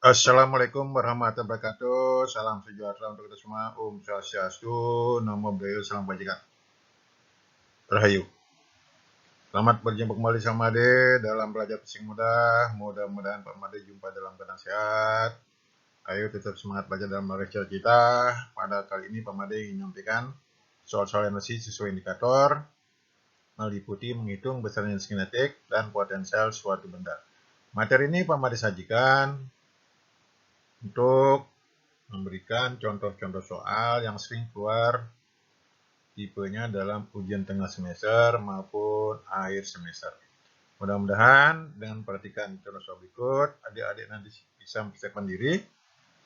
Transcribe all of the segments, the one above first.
Assalamualaikum warahmatullahi wabarakatuh. Salam sejahtera untuk kita semua. Om Swastiastu, Namo Buddhaya, Salam Kebajikan. Rahayu. Selamat berjumpa kembali sama Ade dalam belajar Pising Mudah. Mudah-mudahan Pak Made jumpa dalam keadaan sehat. Ayo tetap semangat belajar dalam belajar kita. Pada kali ini Pak Made ingin menyampaikan soal-soal energi sesuai indikator, meliputi menghitung besarnya kinetik dan potensial suatu benda. Materi ini Pak Made sajikan untuk memberikan contoh-contoh soal yang sering keluar tipenya dalam ujian tengah semester maupun akhir semester. Mudah-mudahan dengan perhatikan contoh soal berikut, adik-adik nanti bisa mempersiapkan diri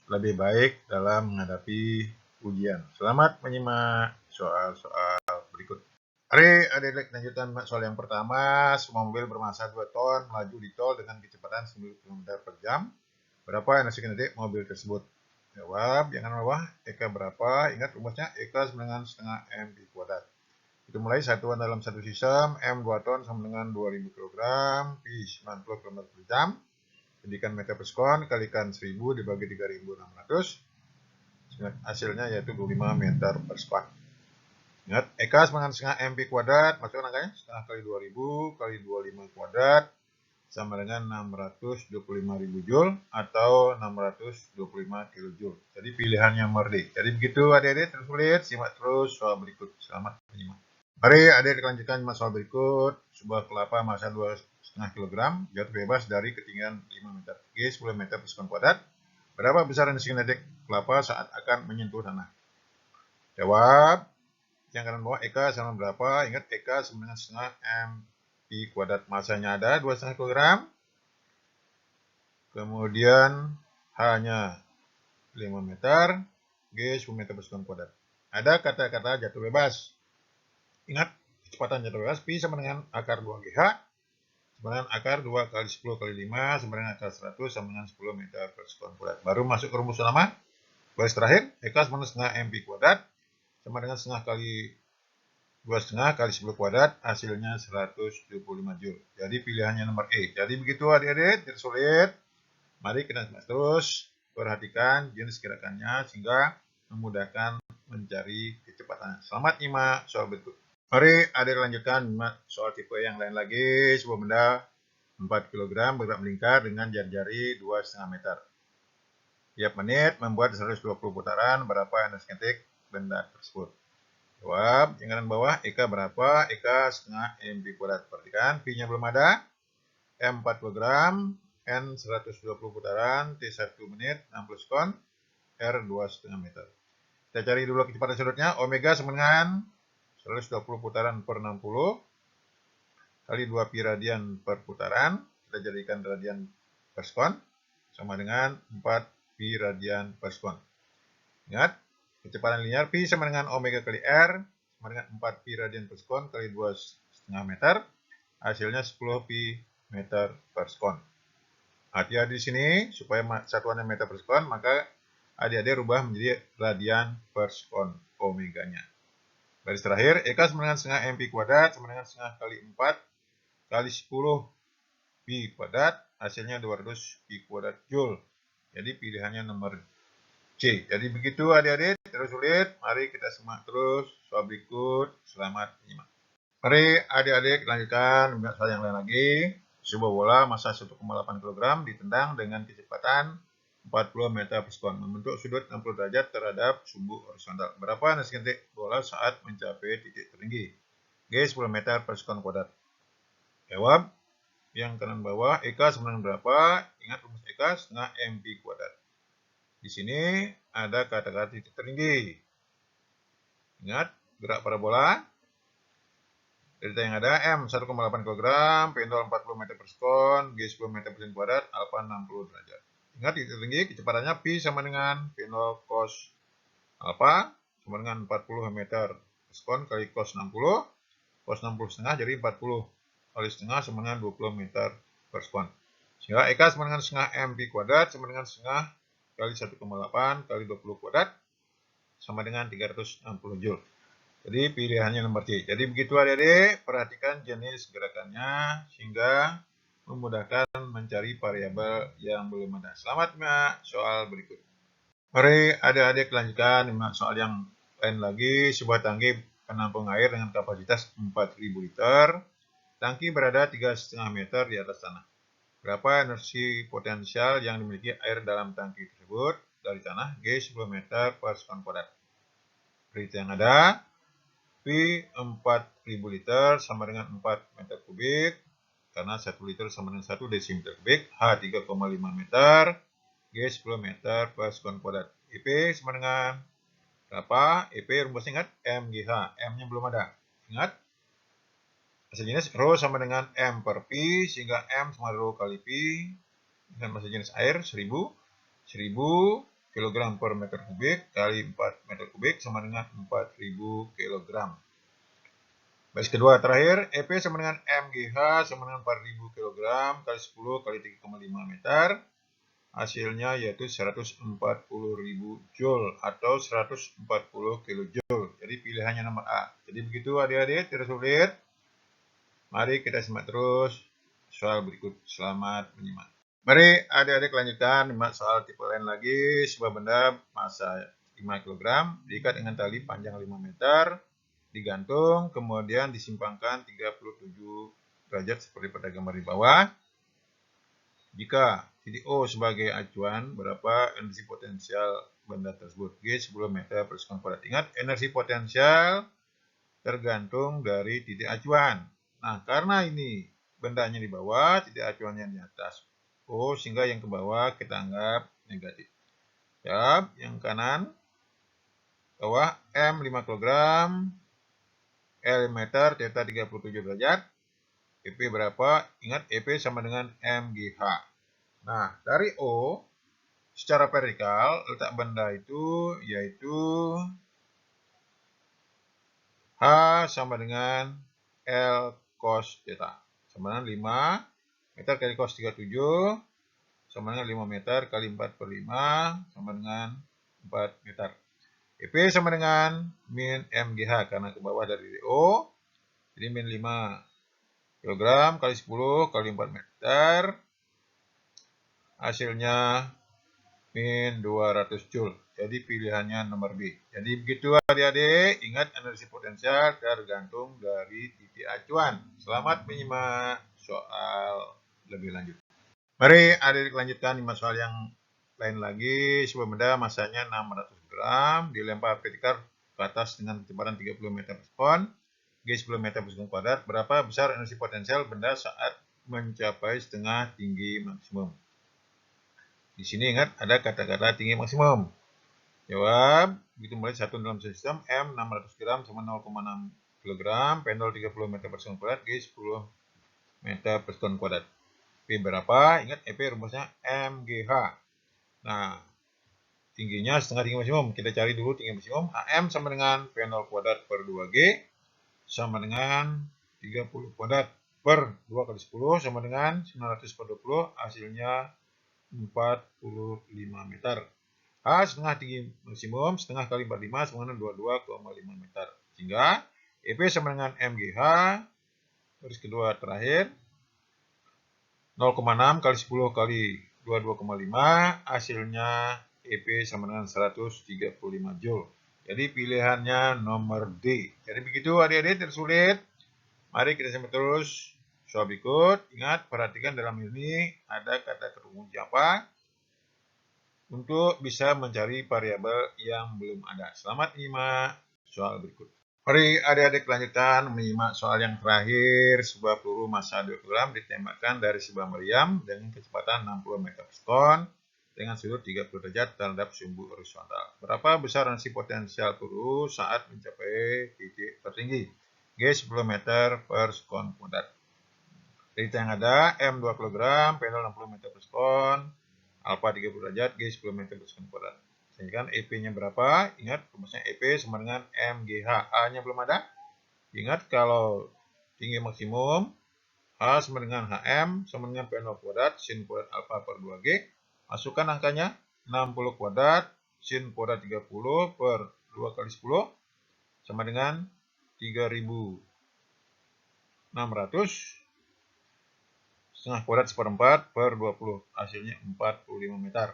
lebih baik dalam menghadapi ujian. Selamat menyimak soal-soal berikut. Mari adik-adik lanjutkan soal yang pertama. Semua mobil bermassa 2 ton melaju di tol dengan kecepatan 9 km per jam. Berapa energi kinetik mobil tersebut? Jawab, jangan bawah, Eka berapa? Ingat rumusnya, Eka sama dengan setengah M P kuadrat. Itu mulai satuan dalam satu sistem, M 2 ton sama dengan 2000 kg, Pi 90 km per jam. Jadikan meter per sekon, kalikan 1000 dibagi 3600. Hasilnya yaitu 25 meter per sekon. Ingat, Eka sama dengan setengah M P kuadrat, masukkan angkanya, setengah kali 2000 kali 25 kuadrat, sama dengan 625.000 Joule atau 625 kJ. Jadi pilihannya murni. Jadi begitu adik-adik, tersulit, simak terus soal berikut. Selamat menyimak. Mari adik-adik lanjutkan soal berikut. Sebuah kelapa massa 2,5 kg jatuh bebas dari ketinggian 5 meter. G 10 meter per sekon kuadrat. Berapa besar energi kinetik kelapa saat akan menyentuh tanah? Jawab. Yang kanan bawah Eka sama berapa? Ingat Eka sama dengan setengah M Pi kuadrat, masanya ada 2,5 kg. Kemudian H-nya 5 meter, G 10 meter per sekon kuadrat. Ada kata-kata jatuh bebas. Ingat, kecepatan jatuh bebas Pi sama dengan akar 2GH, sama dengan akar 2 kali 10 kali 5, sama dengan akar 100, sama dengan 10 meter per sekon kuadrat. Baru masuk ke rumus utama. Baris terakhir, Eka sama dengan setengah M Pi kuadrat, sama dengan setengah kali 2,5 kali 10 kuadrat, hasilnya 175 Joule. Jadi pilihannya nomor E. Jadi begitu adik-adik, tidak sulit. Mari kita terus perhatikan jenis gerakannya sehingga memudahkan mencari kecepatan. Selamat nyimak soal berikut. Mari adik lanjutkan soal tipe yang lain lagi. Sebuah benda 4 kg bergerak melingkar dengan jari-jari 2,5 meter. Tiap menit membuat 120 putaran. Berapa energi kinetik benda tersebut? Jawab, yang kanan bawah, Eka berapa? Eka setengah M Pi kuadrat. Perhatikan, Pi-nya belum ada. M 40 gram, N 120 putaran, T 1 menit, 60 sekon, R 2,5 meter. Kita cari dulu kecepatan sudutnya. Omega sama dengan 120 putaran per 60 kali 2 pi radian per putaran. Kita jadikan radian per sekon sama dengan 4 pi radian per sekon. Ingat, kecepatan linear Pi sama dengan omega kali R sama dengan 4 pi radian per sekon kali 2,5 meter. Hasilnya 10 pi meter per sekon. Hati-hati di sini supaya satuannya meter per sekon, maka adik-adik rubah menjadi radian per sekon omeganya. Garis terakhir, Eka sama dengan setengah M Pi kuadrat sama dengan setengah kali 4 kali 10 Pi kuadrat, hasilnya 200 Pi kuadrat Joule. Jadi pilihannya nomor C. Jadi begitu adik-adik, terus sulit. Mari kita simak terus soal berikut. Selamat menyimak. Mari adik-adik lanjutkan soal yang lain lagi. Sebuah bola massa 1,8 kg ditendang dengan kecepatan 40 meter per sekon, membentuk sudut 60 derajat terhadap sumbu horizontal. Berapa energi kinetik bola saat mencapai titik tertinggi? G 10 meter per sekon kuadrat. Jawab, yang kanan bawah, Eka sama dengan berapa? Ingat rumus Eka setengah M Pi kuadrat. Di sini ada kata-kata titik tertinggi. Ingat, gerak parabola. Delta yang ada M 1,8 kg, P0 40 meter per sekon, G 10 meter per sekon kuadrat, alfa 60 derajat. Ingat titik tertinggi kecepatannya Pi sama dengan P0 cos alfa sama dengan 40 meter per sekon kali cos 60. Cos 60 setengah jadi 40 kali setengah sama dengan 20 meter per sekon. Sehingga Eka sama dengan setengah M Pi kuadrat sama dengan setengah kali 1,8 kali 20 kuadrat sama dengan 360 Joule. Jadi pilihannya nomor C. Jadi begitu adik-adik, perhatikan jenis gerakannya sehingga memudahkan mencari variabel yang belum ada. Selamat menyimak soal berikut. Mari adik-adik lanjutkan menyimak soal yang lain lagi. Sebuah tangki penampung air dengan kapasitas 4.000 liter. Tangki berada 3,5 meter di atas tanah. Berapa energi potensial yang dimiliki air dalam tangki tersebut dari tanah? G 10 meter per sekon kuadrat. Berita yang ada, P 4.000 liter sama dengan 4 meter kubik, karena 1 liter sama dengan 1 desimeter kubik. H 3,5 meter, G 10 meter per sekon kuadrat. IP sama dengan berapa? IP rumusnya ingat MGH, M-nya belum ada. Ingat, massa jenis Rho sama dengan M per P, sehingga M sama Rho kali P, dengan massa jenis air 1000 kg per meter kubik kali 4 meter kubik sama dengan 4000 kg. Baris kedua terakhir, EP sama dengan MGH sama dengan 4000 kg kali 10 kali 3,5 meter. Hasilnya yaitu 140.000 Joule atau 140 kJ. Jadi pilihannya nomor A. Jadi begitu adik-adik, tidak sulit. Mari kita simak terus soal berikut. Selamat menyimak. Mari adik-adik lanjutkan menyimak soal tipe lain lagi. Sebuah benda massa 5 kg diikat dengan tali panjang 5 meter, digantung, kemudian disimpangkan 37 derajat seperti pada gambar di bawah. Jika titik O sebagai acuan, berapa energi potensial benda tersebut? G 10 meter per sekon kuadrat. Ingat, energi potensial tergantung dari titik acuan. Nah, karena ini bendanya di bawah, titik acuannya di atas O, sehingga yang ke bawah kita anggap negatif. Jawab yang kanan, bawah M 5 kg, L meter, theta 37 derajat. EP berapa? Ingat, EP sama dengan MGH. Nah, dari O, secara vertikal, letak benda itu yaitu H sama dengan L cos theta. Sama dengan 5 meter kali cos 37, sama dengan 5 meter kali 4 per 5, sama dengan 4 meter. EP sama dengan min MGH, karena ke bawah dari O, jadi min 5 kg kali 10 kali 4 meter, hasilnya min 200 Joule. Jadi pilihannya nomor B. Jadi begitu adik-adik, ingat energi potensial tergantung dari titik acuan. Selamat menyimak soal lebih lanjut. Mari adik-adik lanjutkan menyimak soal yang lain lagi. Sebuah benda massanya 600 gram dilempar vertikal ke atas dengan kecepatan 30 meter per sekon, G 10 meter per sekon kuadrat. Berapa besar energi potensial benda saat mencapai setengah tinggi maksimum? Di sini ingat ada kata-kata tinggi maksimum. Jawab, begitu mulai satu dalam sistem, M 600 gram sama 0,6 kg, P0 30 meter per sekon kuadrat, G 10 meter per sekon kuadrat. P berapa? Ingat EP rumusnya MGH. Nah, tingginya setengah tinggi maksimum. Kita cari dulu tinggi maksimum. HM sama dengan P0 kuadrat per 2G sama dengan 30 kuadrat per 2 kali 10 sama dengan 900 per 20, hasilnya 45 meter. H setengah tinggi maksimum, setengah kali 45 sama dengan 22,5 meter. Sehingga EP sama dengan MGH, garis kedua terakhir, 0,6 kali 10 kali 22,5, hasilnya EP sama dengan 135 Joule. Jadi pilihannya nomor D. Jadi begitu adik-adik, tersulit. Mari kita simak terus soal berikut. Ingat, perhatikan dalam ini ada kata kunci apa untuk bisa mencari variabel yang belum ada. Selamat menyimak soal berikut. Mari adik-adik lanjutkan menyimak soal yang terakhir. Sebuah peluru massa 2 kg ditembakkan dari sebuah meriam dengan kecepatan 60 meter per sekon dengan sudut 30 derajat terhadap sumbu horizontal. Berapa besar energi potensial peluru saat mencapai titik tertinggi? G 10 meter per sekon kuadrat. Berita yang ada, M 2 kg, P0 60 meter per sekon, alfa 30 derajat, G 10 meter per sekon kuadrat. Sehingga EP-nya berapa? Ingat, rumusnya EP sama dengan MGH. A-nya belum ada. Ingat, kalau tinggi maksimum, H sama dengan HM sama dengan P0 kuadrat, sin kuadrat alfa per 2G. Masukkan angkanya, 60 kuadrat, sin kuadrat 30 per 2 kali 10, sama dengan 3.600. setengah kuadrat seperempat per 20. Hasilnya 45 meter.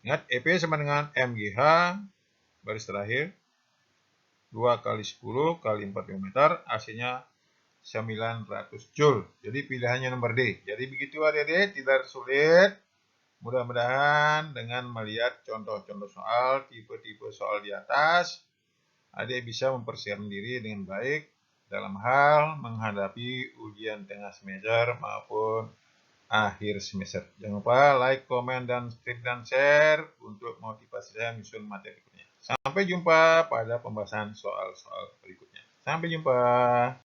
Ingat, EP sama dengan MGH, baris terakhir, 2 kali 10 kali 45 meter, hasilnya 900 Joule. Jadi pilihannya nomor D. Jadi begitu adik-adik, tidak sulit. Mudah-mudahan dengan melihat contoh-contoh soal, tipe-tipe soal di atas, adik bisa mempersiapkan diri dengan baik dalam hal menghadapi ujian tengah semester maupun akhir semester. Jangan lupa like, komen, dan subscribe dan share untuk motivasi saya menyusun materi berikutnya. Sampai jumpa pada pembahasan soal-soal berikutnya. Sampai jumpa.